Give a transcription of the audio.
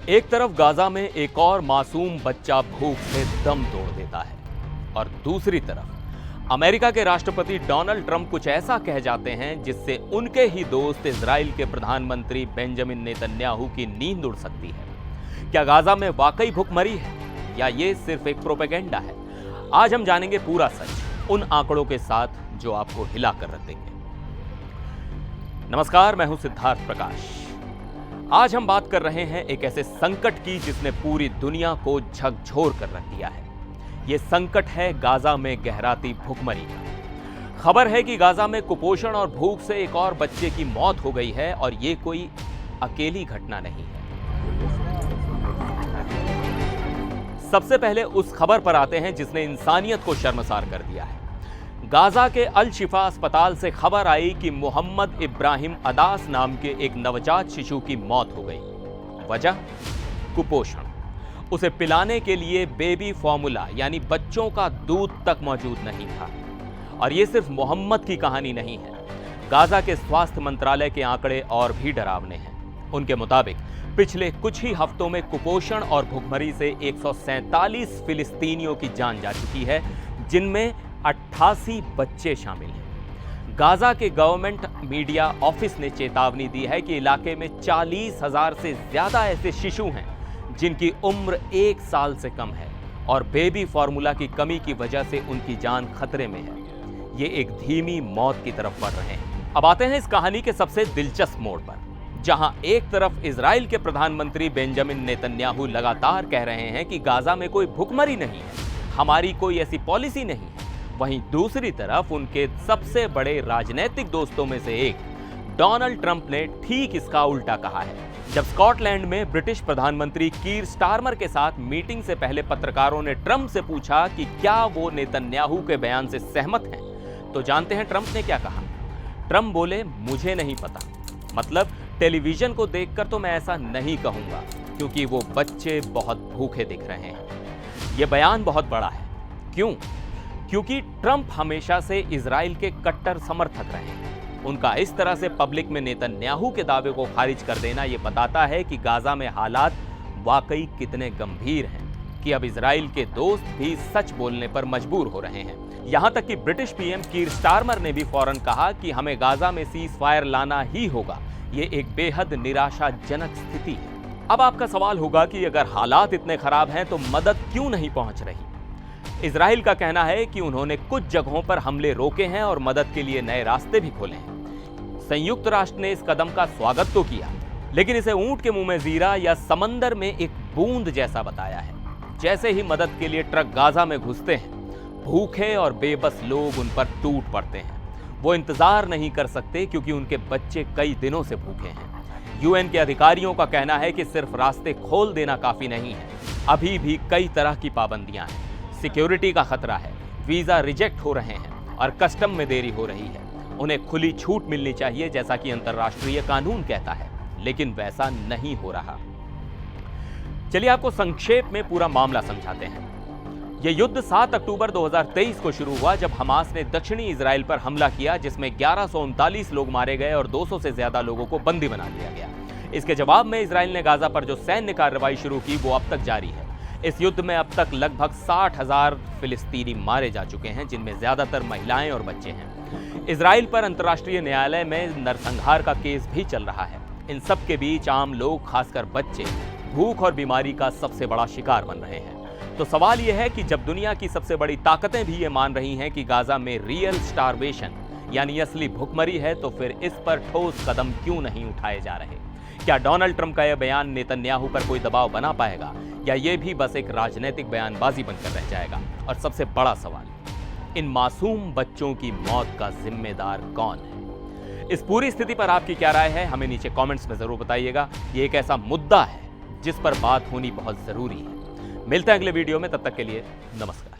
एक तरफ गाजा में एक और मासूम बच्चा भूख से दम तोड़ देता है और दूसरी तरफ अमेरिका के राष्ट्रपति डोनाल्ड ट्रंप कुछ ऐसा कह जाते हैं जिससे उनके ही दोस्त इजराइल के प्रधानमंत्री बेंजामिन नेतन्याहू की नींद उड़ सकती है। क्या गाजा में वाकई भूखमरी है या ये सिर्फ एक प्रोपेगेंडा है? आज हम जानेंगे पूरा सच उन आंकड़ों के साथ जो आपको हिला कर रख देंगे। नमस्कार, मैं हूं सिद्धार्थ प्रकाश। आज हम बात कर रहे हैं एक ऐसे संकट की जिसने पूरी दुनिया को झकझोर कर रख दिया है। यह संकट है गाजा में गहराती भूखमरी का। खबर है कि गाजा में कुपोषण और भूख से एक और बच्चे की मौत हो गई है और यह कोई अकेली घटना नहीं है। सबसे पहले उस खबर पर आते हैं जिसने इंसानियत को शर्मसार कर दिया है। गाजा के अल शिफा अस्पताल से खबर आई कि मोहम्मद इब्राहिम अदास नाम के एक नवजात शिशु की मौत हो गई। वजह? कुपोषण। उसे पिलाने के लिए बेबी फॉर्मूला यानी बच्चों का दूध तक मौजूद नहीं था। और यह सिर्फ मोहम्मद की कहानी नहीं है। गाजा के स्वास्थ्य मंत्रालय के आंकड़े और भी डरावने हैं। उनके मुताबिक पिछले कुछ ही हफ्तों में कुपोषण और भूखमरी से 147 फिलिस्तीनियों की जान जा चुकी है, जिनमें 88 बच्चे शामिल हैं। गाजा के गवर्नमेंट मीडिया ऑफिस ने चेतावनी दी है कि इलाके में 40,000 से ज्यादा ऐसे शिशु हैं जिनकी उम्र 1 साल से कम है और बेबी फार्मूला की कमी की वजह से उनकी जान खतरे में है। ये एक धीमी मौत की तरफ बढ़ रहे हैं। अब आते हैं इस कहानी के सबसे दिलचस्प मोड़ पर, जहां एक तरफ इजराइल के प्रधानमंत्री बेंजामिन नेतन्याहू लगातार कह रहे हैं कि गाजा में कोई भूखमरी नहीं है, हमारी कोई ऐसी पॉलिसी नहीं है। वहीं दूसरी तरफ उनके सबसे बड़े राजनीतिक दोस्तों में से एक डोनाल्ड ट्रंप ने ठीक इसका उल्टा कहा है। जब स्कॉटलैंड में ब्रिटिश प्रधानमंत्री कीर स्टारमर के साथ मीटिंग से पहले पत्रकारों ने ट्रंप से पूछा कि क्या वो नेतन्याहू के बयान से सहमत हैं, तो जानते हैं ट्रंप ने क्या कहा? ट्रंप बोले, मुझे नहीं पता, मतलब टेलीविजन को देखकर तो मैं ऐसा नहीं कहूंगा क्योंकि वो बच्चे बहुत भूखे दिख रहे हैं। यह बयान बहुत बड़ा है। क्यों? क्योंकि ट्रंप हमेशा से इजराइल के कट्टर समर्थक रहे हैं। उनका इस तरह से पब्लिक में नेतन्याहू के दावे को खारिज कर देना यह बताता है कि गाजा में हालात वाकई कितने गंभीर हैं कि अब इजराइल के दोस्त भी सच बोलने पर मजबूर हो रहे हैं। यहां तक कि ब्रिटिश पीएम कीर स्टारमर ने भी फौरन कहा कि हमें गाजा में सीज फायर लाना ही होगा। ये एक बेहद निराशाजनक स्थिति है। अब आपका सवाल होगा कि अगर हालात इतने खराब हैं तो मदद क्यों नहीं पहुंच रही? इजराइल का कहना है कि उन्होंने कुछ जगहों पर हमले रोके हैं और मदद के लिए नए रास्ते भी खोले हैं। संयुक्त राष्ट्र ने इस कदम का स्वागत तो किया, लेकिन इसे ऊंट के मुंह में जीरा या समंदर में एक बूंद जैसा बताया है। जैसे ही मदद के लिए ट्रक गाजा में घुसते हैं, भूखे और बेबस लोग उन पर टूट पड़ते हैं। वो इंतजार नहीं कर सकते क्योंकि उनके बच्चे कई दिनों से भूखे हैं। यूएन के अधिकारियों का कहना है कि सिर्फ रास्ते खोल देना काफी नहीं है, अभी भी कई तरह की पाबंदियां हैं। सिक्योरिटी का खतरा है, वीजा रिजेक्ट हो रहे हैं और कस्टम में देरी हो रही है। उन्हें खुली छूट मिलनी चाहिए जैसा कि अंतर्राष्ट्रीय कानून कहता है, लेकिन वैसा नहीं हो रहा। चलिए आपको संक्षेप में पूरा मामला समझाते हैं। यह युद्ध 7 अक्टूबर 2023 को शुरू हुआ जब हमास ने दक्षिणी इजराइल पर हमला किया, जिसमें 1139 लोग मारे गए और 200 से ज्यादा लोगों को बंदी बना लिया गया। इसके जवाब में इजराइल ने गाजा पर जो सैन्य कार्रवाई शुरू की वो अब तक जारी है। इस युद्ध में अब तक लगभग 60,000 फिलिस्तीनी मारे जा चुके हैं, जिनमें ज्यादातर महिलाएं और बच्चे हैं। इजराइल पर अंतर्राष्ट्रीय न्यायालय में नरसंहार का केस भी चल रहा है। इन सब के बीच आम लोग, खासकर बच्चे, भूख और बीमारी का सबसे बड़ा शिकार बन रहे हैं। तो सवाल यह है कि जब दुनिया की सबसे बड़ी ताकतें भी ये मान रही हैं कि गाजा में रियल स्टारवेशन यानी असली भूखमरी है, तो फिर इस पर ठोस कदम क्यों नहीं उठाए जा रहे? क्या डोनाल्ड ट्रंप का यह बयान नेतन्याहू पर कोई दबाव बना पाएगा या यह भी बस एक राजनीतिक बयानबाजी बनकर रह जाएगा? और सबसे बड़ा सवाल, इन मासूम बच्चों की मौत का जिम्मेदार कौन है? इस पूरी स्थिति पर आपकी क्या राय है, हमें नीचे कमेंट्स में जरूर बताइएगा। ये एक ऐसा मुद्दा है जिस पर बात होनी बहुत जरूरी है। मिलते हैं अगले वीडियो में, तब तक के लिए नमस्कार।